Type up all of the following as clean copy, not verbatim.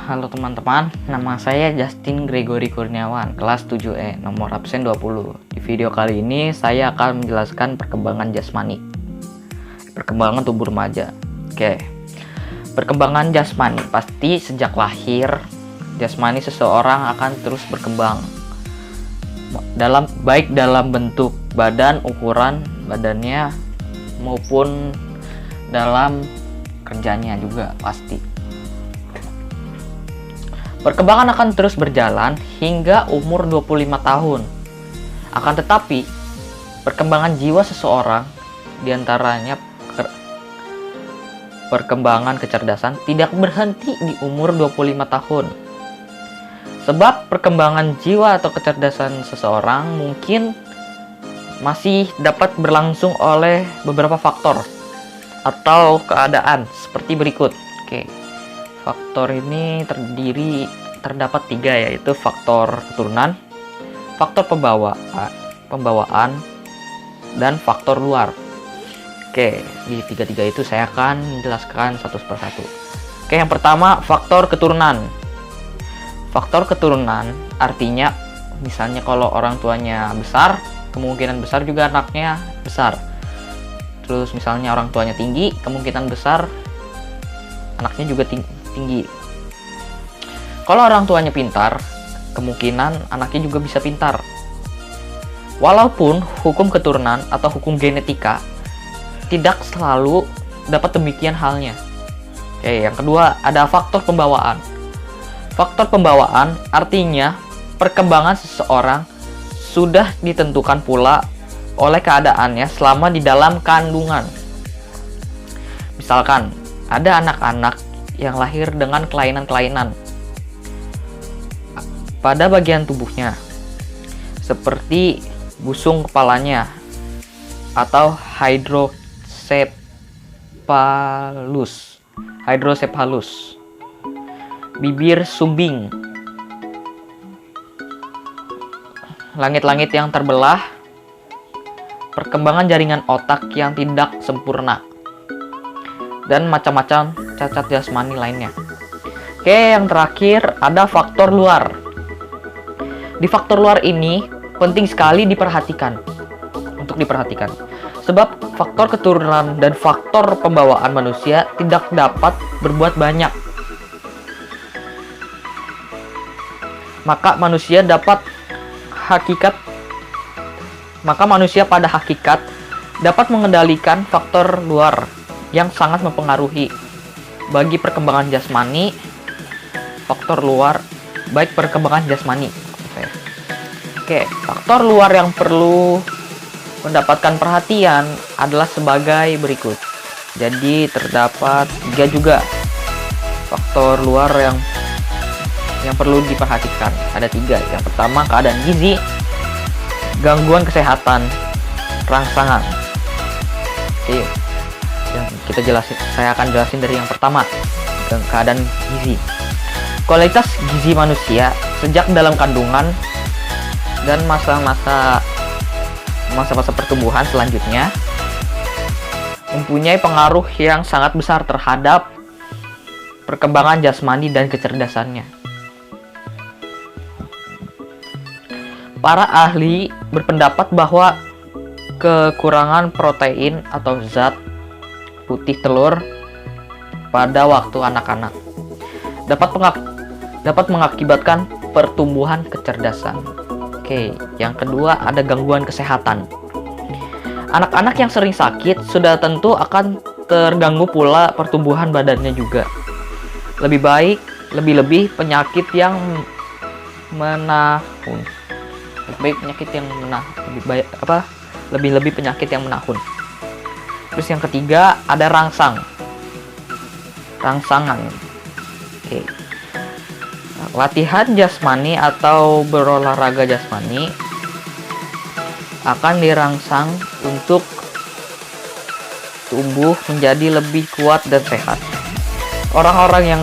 Halo teman-teman, nama saya Justin Gregory Kurniawan, kelas 7E, nomor absen 20. Di video kali ini saya akan menjelaskan perkembangan jasmani. Perkembangan tubuh remaja. Perkembangan jasmani pasti sejak lahir, jasmani seseorang akan terus berkembang. Baik dalam bentuk badan, ukuran badannya, maupun dalam kerjanya juga pasti. Perkembangan akan terus berjalan hingga umur 25 tahun. Akan tetapi, perkembangan jiwa seseorang, diantaranya perkembangan kecerdasan, tidak berhenti di umur 25 tahun. Sebab perkembangan jiwa atau kecerdasan seseorang mungkin masih dapat berlangsung oleh beberapa faktor atau keadaan seperti berikut. Faktor ini terdapat 3, yaitu faktor keturunan, faktor pembawaan, dan faktor luar. Di 3 itu saya akan menjelaskan satu persatu. Yang pertama, faktor keturunan. Faktor keturunan artinya misalnya kalau orang tuanya besar, kemungkinan besar juga anaknya besar. Terus misalnya orang tuanya tinggi, kemungkinan besar anaknya juga tinggi. Kalau orang tuanya pintar, kemungkinan anaknya juga bisa pintar. Walaupun hukum keturunan atau hukum genetika tidak selalu dapat demikian halnya. Yang kedua, ada faktor pembawaan. Faktor pembawaan artinya perkembangan seseorang sudah ditentukan pula oleh keadaannya selama di dalam kandungan. Misalkan, ada anak-anak yang lahir dengan kelainan-kelainan pada bagian tubuhnya, seperti busung kepalanya atau hydrocephalus, bibir sumbing, langit-langit yang terbelah, perkembangan jaringan otak yang tidak sempurna, dan macam-macam cacat jasmani lainnya. Yang terakhir ada faktor luar. Di faktor luar ini penting sekali diperhatikan. Sebab faktor keturunan dan faktor pembawaan manusia tidak dapat berbuat banyak. Maka manusia pada hakikat dapat mengendalikan faktor luar yang sangat mempengaruhi bagi perkembangan jasmani. Faktor luar baik perkembangan jasmani. Faktor luar yang perlu mendapatkan perhatian adalah sebagai berikut. Jadi terdapat 3 juga faktor luar yang perlu diperhatikan. Ada 3. Yang pertama, keadaan gizi, gangguan kesehatan, rangsangan. Saya akan jelasin dari yang pertama, keadaan gizi. Kualitas gizi manusia sejak dalam kandungan dan masa-masa pertumbuhan selanjutnya mempunyai pengaruh yang sangat besar terhadap perkembangan jasmani dan kecerdasannya. Para ahli berpendapat bahwa kekurangan protein atau zat putih telur pada waktu anak-anak dapat mengakibatkan pertumbuhan kecerdasan. Yang kedua ada gangguan kesehatan. Anak-anak yang sering sakit sudah tentu akan terganggu pula pertumbuhan badannya juga. Lebih-lebih penyakit yang menahun. Lebih-lebih penyakit yang menahun. Terus yang ketiga ada rangsangan. Latihan jasmani atau berolahraga jasmani akan dirangsang untuk tubuh menjadi lebih kuat dan sehat. Orang-orang yang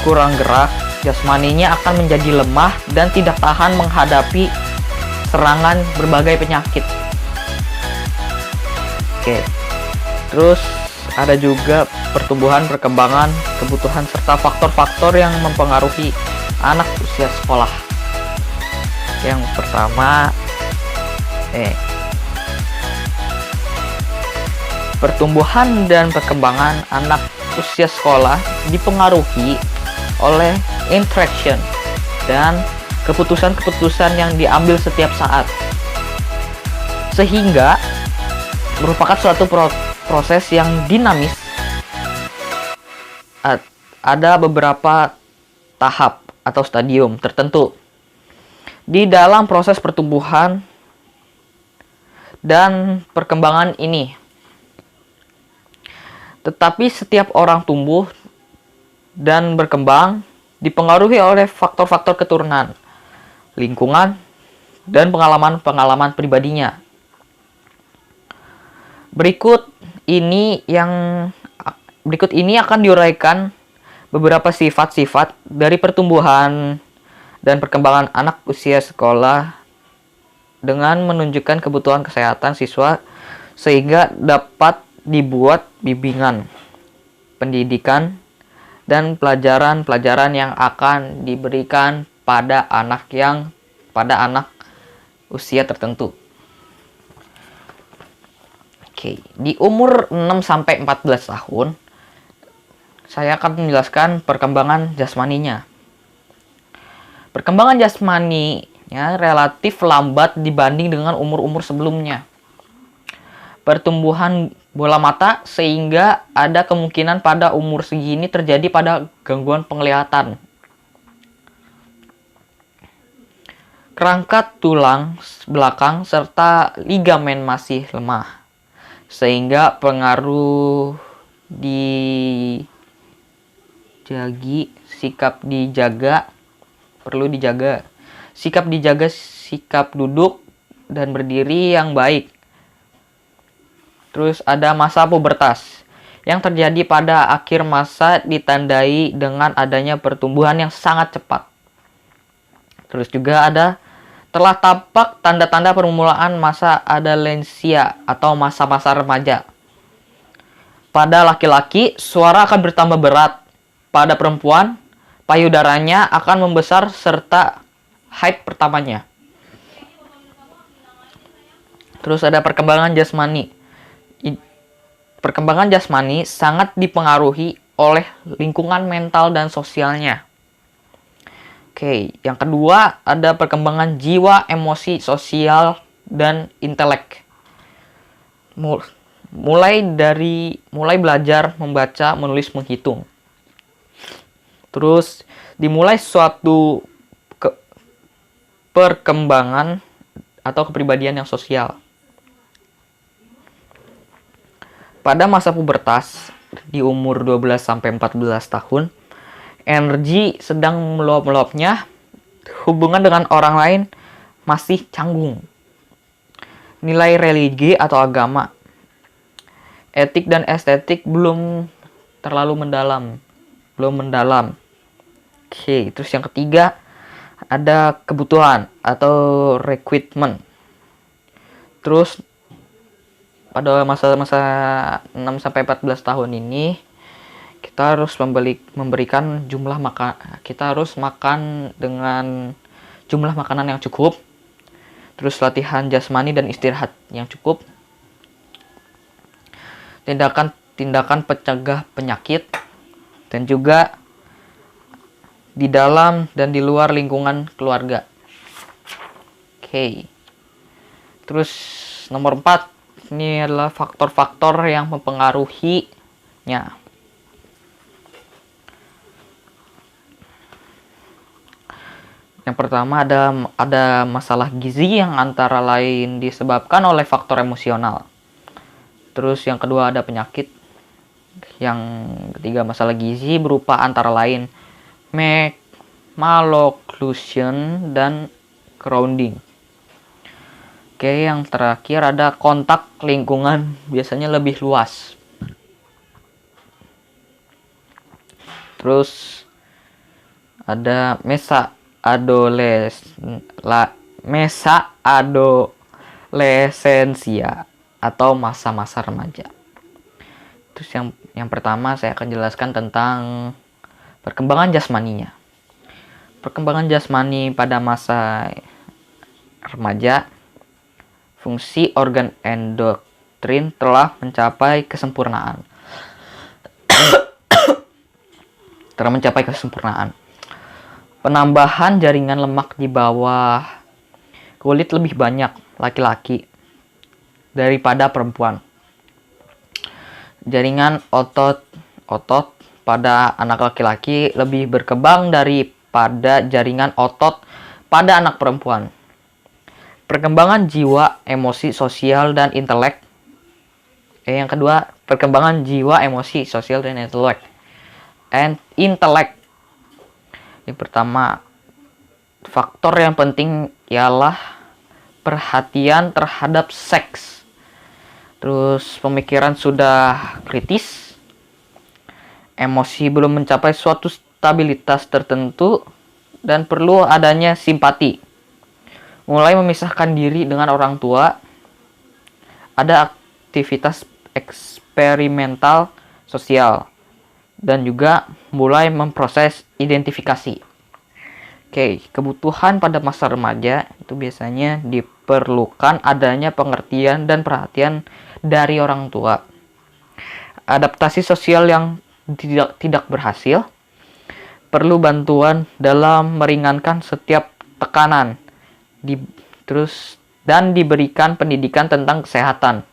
kurang gerak, jasmaninya akan menjadi lemah dan tidak tahan menghadapi serangan berbagai penyakit. Terus ada juga pertumbuhan, perkembangan, kebutuhan, serta faktor-faktor yang mempengaruhi anak usia sekolah. Yang pertama, pertumbuhan dan perkembangan anak usia sekolah dipengaruhi oleh interaction dan keputusan-keputusan yang diambil setiap saat, sehingga merupakan suatu proses yang dinamis. Ada beberapa tahap atau stadium tertentu di dalam proses pertumbuhan dan perkembangan ini. Tetapi setiap orang tumbuh dan berkembang dipengaruhi oleh faktor-faktor keturunan, lingkungan, dan pengalaman-pengalaman pribadinya. Berikut ini akan diuraikan beberapa sifat-sifat dari pertumbuhan dan perkembangan anak usia sekolah dengan menunjukkan kebutuhan kesehatan siswa sehingga dapat dibuat bimbingan, pendidikan, dan pelajaran-pelajaran yang akan diberikan pada anak usia tertentu. Oke, di umur 6-14 tahun, saya akan menjelaskan perkembangan jasmaninya. Perkembangan jasmaninya relatif lambat dibanding dengan umur-umur sebelumnya. Pertumbuhan bola mata sehingga ada kemungkinan pada umur segini terjadi pada gangguan penglihatan. Kerangka tulang belakang serta ligamen masih lemah, sehingga pengaruh perlu dijaga. Sikap duduk dan berdiri yang baik. Terus ada masa pubertas yang terjadi pada akhir masa ditandai dengan adanya pertumbuhan yang sangat cepat. Terus juga telah tampak tanda-tanda permulaan masa adolescensia atau masa-masa remaja. Pada laki-laki, suara akan bertambah berat. Pada perempuan, payudaranya akan membesar serta haid pertamanya. Terus ada perkembangan jasmani. Perkembangan jasmani sangat dipengaruhi oleh lingkungan mental dan sosialnya. Oke, yang kedua ada perkembangan jiwa, emosi, sosial, dan intelek. Mulai belajar membaca, menulis, menghitung. Terus dimulai suatu perkembangan atau kepribadian yang sosial. Pada masa pubertas di umur 12-14 tahun, energi sedang meluap-meluapnya, hubungan dengan orang lain masih canggung. Nilai religi atau agama, etik dan estetik belum terlalu mendalam. Oke, terus yang ketiga ada kebutuhan atau requirement. Terus pada masa-masa 6-14 tahun ini kita harus memberikan kita harus makan dengan jumlah makanan yang cukup. Terus latihan jasmani dan istirahat yang cukup. Tindakan pencegah penyakit dan juga di dalam dan di luar lingkungan keluarga. Oke. Terus nomor 4, ini adalah faktor-faktor yang mempengaruhinya. Yang pertama ada masalah gizi yang antara lain disebabkan oleh faktor emosional. Terus yang kedua ada penyakit. Yang ketiga masalah gizi berupa antara lain malocclusion dan crowding. Oke, yang terakhir ada kontak lingkungan biasanya lebih luas. Terus ada masa adolescensia atau masa-masa remaja. Terus yang pertama saya akan jelaskan tentang perkembangan jasmaninya. Perkembangan jasmani pada masa remaja, fungsi organ endokrin telah mencapai kesempurnaan. Penambahan jaringan lemak di bawah kulit lebih banyak laki-laki daripada perempuan. Jaringan otot pada anak laki-laki lebih berkembang daripada jaringan otot pada anak perempuan. Perkembangan jiwa, emosi, sosial, dan intelek. Yang kedua, perkembangan jiwa, emosi, sosial, dan intelek. Yang pertama, faktor yang penting ialah perhatian terhadap seks. Terus pemikiran sudah kritis, emosi belum mencapai suatu stabilitas tertentu, dan perlu adanya simpati. Mulai memisahkan diri dengan orang tua, ada aktivitas eksperimental sosial, dan juga mulai memproses identifikasi. Oke, kebutuhan pada masa remaja itu biasanya diperlukan adanya pengertian dan perhatian dari orang tua. Adaptasi sosial yang tidak berhasil, perlu bantuan dalam meringankan setiap tekanan, dan diberikan pendidikan tentang kesehatan.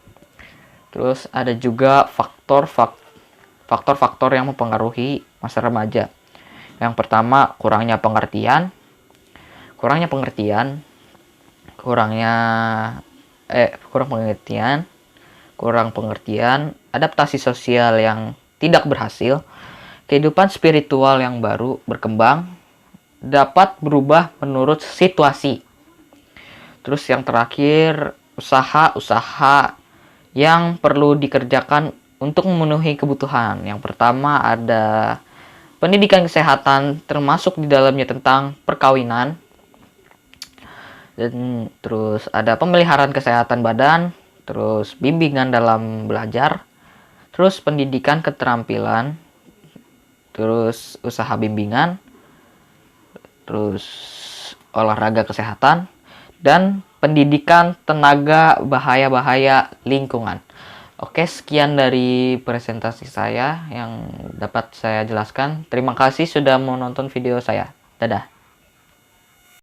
Terus ada juga faktor-faktor yang mempengaruhi masa remaja. Yang pertama, kurang pengertian, adaptasi sosial yang tidak berhasil, kehidupan spiritual yang baru berkembang, dapat berubah menurut situasi. Terus yang terakhir, usaha-usaha yang perlu dikerjakan untuk memenuhi kebutuhan. Yang pertama ada pendidikan kesehatan, termasuk di dalamnya tentang perkawinan. Dan terus ada pemeliharaan kesehatan badan, terus bimbingan dalam belajar, terus pendidikan keterampilan, terus usaha bimbingan, terus olahraga kesehatan, dan pendidikan tenaga bahaya-bahaya lingkungan. Oke, sekian dari presentasi saya yang dapat saya jelaskan. Terima kasih sudah menonton video saya. Dadah.